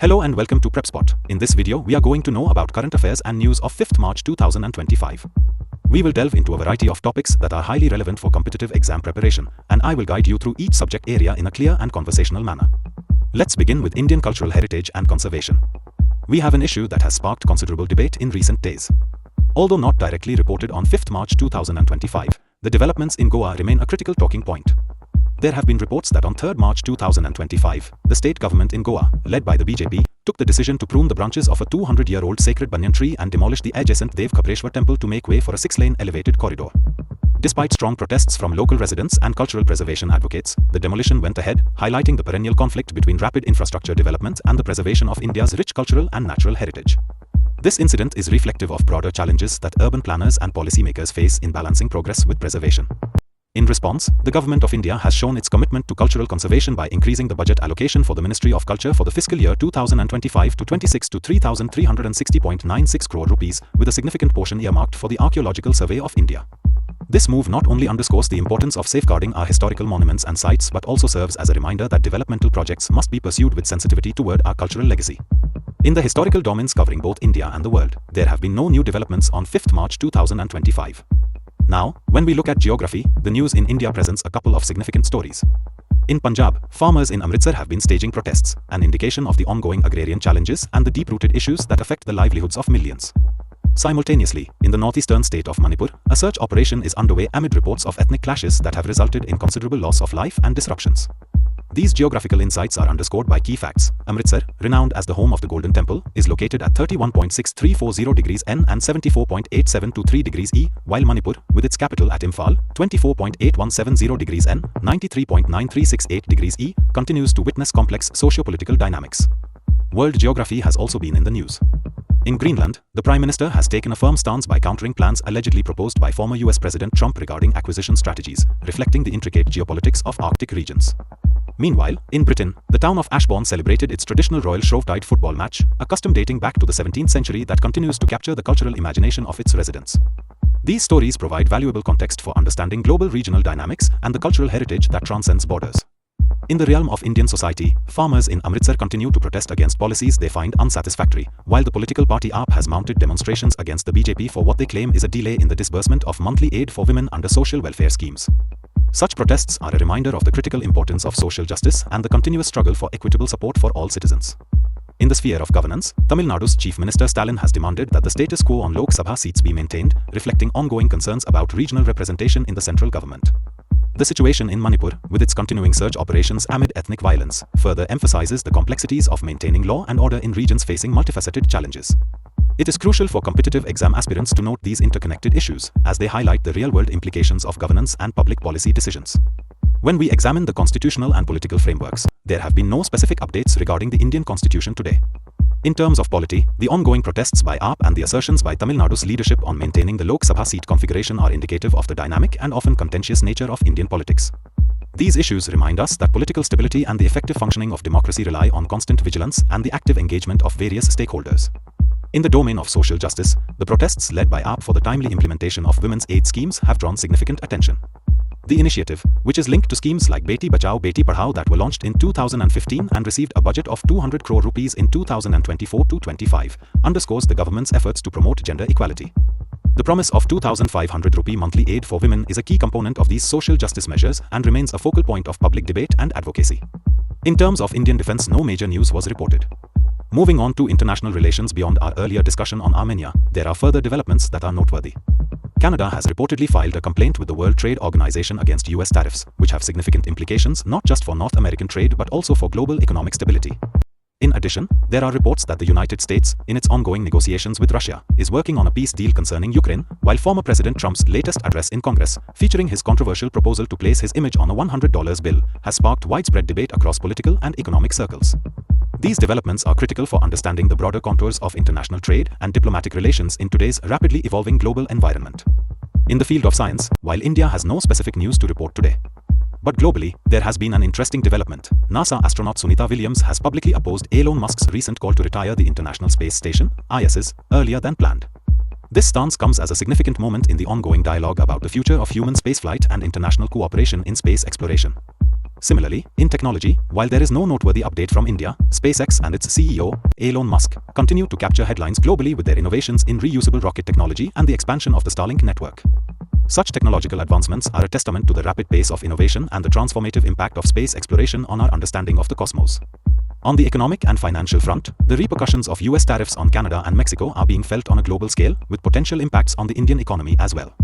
Hello and welcome to Prepspot. In this video, we are going to know about current affairs and news of 5th March 2025. We will delve into a variety of topics that are highly relevant for competitive exam preparation, and I will guide you through each subject area in a clear and conversational manner. Let's begin with Indian cultural heritage and conservation. We have an issue that has sparked considerable debate in recent days. Although not directly reported on 5th March 2025, the developments in Goa remain a critical talking point. There have been reports that on 3rd March 2025, the state government in Goa, led by the BJP, took the decision to prune the branches of a 200-year-old sacred banyan tree and demolish the adjacent Dev Khapreshwar temple to make way for a 6-lane elevated corridor. Despite strong protests from local residents and cultural preservation advocates, the demolition went ahead, highlighting the perennial conflict between rapid infrastructure development and the preservation of India's rich cultural and natural heritage. This incident is reflective of broader challenges that urban planners and policymakers face in balancing progress with preservation. In response, the Government of India has shown its commitment to cultural conservation by increasing the budget allocation for the Ministry of Culture for the fiscal year 2025-26 to 3,360.96 crore rupees, with a significant portion earmarked for the Archaeological Survey of India. This move not only underscores the importance of safeguarding our historical monuments and sites but also serves as a reminder that developmental projects must be pursued with sensitivity toward our cultural legacy. In the historical domains covering both India and the world, there have been no new developments on 5th March 2025. Now, when we look at geography, the news in India presents a couple of significant stories. In Punjab, farmers in Amritsar have been staging protests, an indication of the ongoing agrarian challenges and the deep-rooted issues that affect the livelihoods of millions. Simultaneously, in the northeastern state of Manipur, a search operation is underway amid reports of ethnic clashes that have resulted in considerable loss of life and disruptions. These geographical insights are underscored by key facts. Amritsar, renowned as the home of the Golden Temple, is located at 31.6340 degrees N and 74.8723 degrees E, while Manipur, with its capital at Imphal, 24.8170 degrees N, 93.9368 degrees E, continues to witness complex socio-political dynamics. World geography has also been in the news. In Greenland, the Prime Minister has taken a firm stance by countering plans allegedly proposed by former US President Trump regarding acquisition strategies, reflecting the intricate geopolitics of Arctic regions. Meanwhile, in Britain, the town of Ashbourne celebrated its traditional Royal Shrovetide football match, a custom dating back to the 17th century that continues to capture the cultural imagination of its residents. These stories provide valuable context for understanding global regional dynamics and the cultural heritage that transcends borders. In the realm of Indian society, farmers in Amritsar continue to protest against policies they find unsatisfactory, while the political party AAP has mounted demonstrations against the BJP for what they claim is a delay in the disbursement of monthly aid for women under social welfare schemes. Such protests are a reminder of the critical importance of social justice and the continuous struggle for equitable support for all citizens. In the sphere of governance, Tamil Nadu's Chief Minister Stalin has demanded that the status quo on Lok Sabha seats be maintained, reflecting ongoing concerns about regional representation in the central government. The situation in Manipur, with its continuing search operations amid ethnic violence, further emphasizes the complexities of maintaining law and order in regions facing multifaceted challenges. It is crucial for competitive exam aspirants to note these interconnected issues, as they highlight the real-world implications of governance and public policy decisions. When we examine the constitutional and political frameworks, there have been no specific updates regarding the Indian constitution today. In terms of polity, the ongoing protests by AAP and the assertions by Tamil Nadu's leadership on maintaining the Lok Sabha seat configuration are indicative of the dynamic and often contentious nature of Indian politics. These issues remind us that political stability and the effective functioning of democracy rely on constant vigilance and the active engagement of various stakeholders. In the domain of social justice, the protests led by AAP for the timely implementation of women's aid schemes have drawn significant attention. The initiative, which is linked to schemes like Beti Bachao Beti Padhao that were launched in 2015 and received a budget of 200 crore rupees in 2024-25, underscores the government's efforts to promote gender equality. The promise of 2,500 rupee monthly aid for women is a key component of these social justice measures and remains a focal point of public debate and advocacy. In terms of Indian defense, no major news was reported. Moving on to international relations beyond our earlier discussion on Armenia, there are further developments that are noteworthy. Canada has reportedly filed a complaint with the World Trade Organization against US tariffs, which have significant implications not just for North American trade but also for global economic stability. In addition, there are reports that the United States, in its ongoing negotiations with Russia, is working on a peace deal concerning Ukraine, while former President Trump's latest address in Congress, featuring his controversial proposal to place his image on a $100 bill, has sparked widespread debate across political and economic circles. These developments are critical for understanding the broader contours of international trade and diplomatic relations in today's rapidly evolving global environment. In the field of science, while India has no specific news to report today, but globally, there has been an interesting development. NASA astronaut Sunita Williams has publicly opposed Elon Musk's recent call to retire the International Space Station, ISS, earlier than planned. This stance comes as a significant moment in the ongoing dialogue about the future of human spaceflight and international cooperation in space exploration. Similarly, in technology, while there is no noteworthy update from India, SpaceX and its CEO, Elon Musk, continue to capture headlines globally with their innovations in reusable rocket technology and the expansion of the Starlink network. Such technological advancements are a testament to the rapid pace of innovation and the transformative impact of space exploration on our understanding of the cosmos. On the economic and financial front, the repercussions of US tariffs on Canada and Mexico are being felt on a global scale, with potential impacts on the Indian economy as well.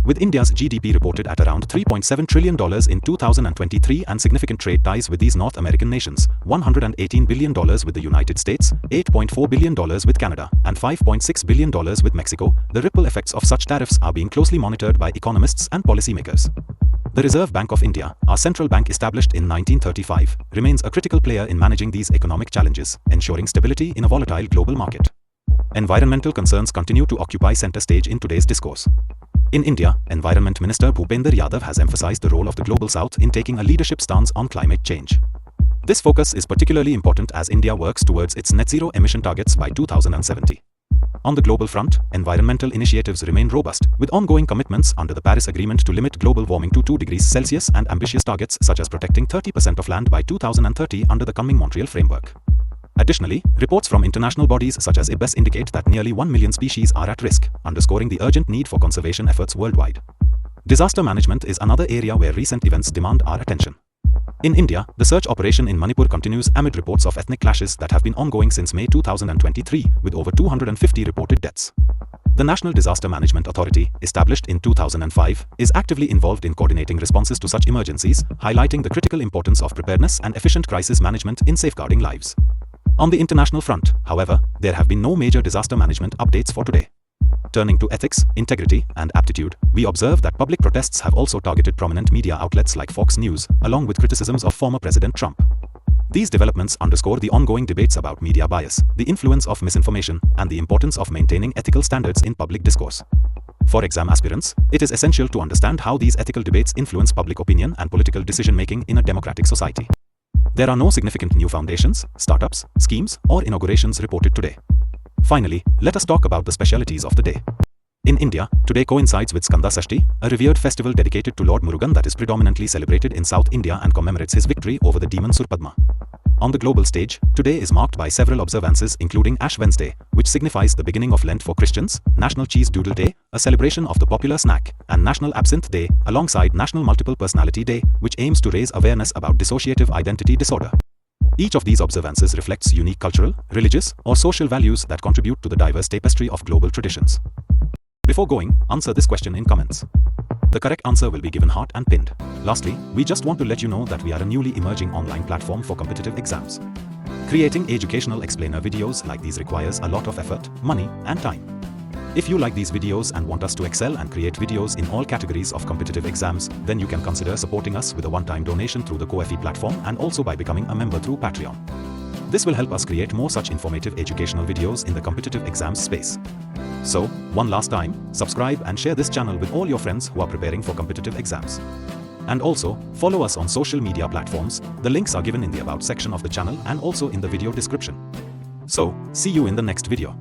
With India's GDP reported at around $3.7 trillion in 2023 and significant trade ties with these North American nations, $118 billion with the United States, $8.4 billion with Canada, and $5.6 billion with Mexico, the ripple effects of such tariffs are being closely monitored by economists and policymakers. The Reserve Bank of India, our central bank established in 1935, remains a critical player in managing these economic challenges, ensuring stability in a volatile global market. Environmental concerns continue to occupy center stage in today's discourse. In India, Environment Minister Bhupender Yadav has emphasized the role of the Global South in taking a leadership stance on climate change. This focus is particularly important as India works towards its net zero emission targets by 2070. On the global front, environmental initiatives remain robust, with ongoing commitments under the Paris Agreement to limit global warming to 2 degrees Celsius and ambitious targets such as protecting 30% of land by 2030 under the coming Montreal Framework. Additionally, reports from international bodies such as IPBES indicate that nearly 1 million species are at risk, underscoring the urgent need for conservation efforts worldwide. Disaster management is another area where recent events demand our attention. In India, the search operation in Manipur continues amid reports of ethnic clashes that have been ongoing since May 2023, with over 250 reported deaths. The National Disaster Management Authority, established in 2005, is actively involved in coordinating responses to such emergencies, highlighting the critical importance of preparedness and efficient crisis management in safeguarding lives. On the international front, however, there have been no major disaster management updates for today. Turning to ethics, integrity, and aptitude, we observe that public protests have also targeted prominent media outlets like Fox News, along with criticisms of former President Trump. These developments underscore the ongoing debates about media bias, the influence of misinformation, and the importance of maintaining ethical standards in public discourse. For exam aspirants, it is essential to understand how these ethical debates influence public opinion and political decision-making in a democratic society. There are no significant new foundations, startups, schemes, or inaugurations reported today. Finally, let us talk about the specialities of the day. In India, today coincides with Skanda Sashti, a revered festival dedicated to Lord Murugan that is predominantly celebrated in South India and commemorates his victory over the demon Surpadma. On the global stage, today is marked by several observances including Ash Wednesday, which signifies the beginning of Lent for Christians, National Cheese Doodle Day, a celebration of the popular snack, and National Absinthe Day, alongside National Multiple Personality Day, which aims to raise awareness about dissociative identity disorder. Each of these observances reflects unique cultural, religious, or social values that contribute to the diverse tapestry of global traditions. Before going, answer this question in comments. The correct answer will be given heart and pinned. Lastly, we just want to let you know that we are a newly emerging online platform for competitive exams. Creating educational explainer videos like these requires a lot of effort, money, and time. If you like these videos and want us to excel and create videos in all categories of competitive exams, then you can consider supporting us with a one-time donation through the Ko-fi platform and also by becoming a member through Patreon. This will help us create more such informative educational videos in the competitive exams space. So, one last time, subscribe and share this channel with all your friends who are preparing for competitive exams. And also, follow us on social media platforms. The links are given in the About section of the channel and also in the video description. So, see you in the next video.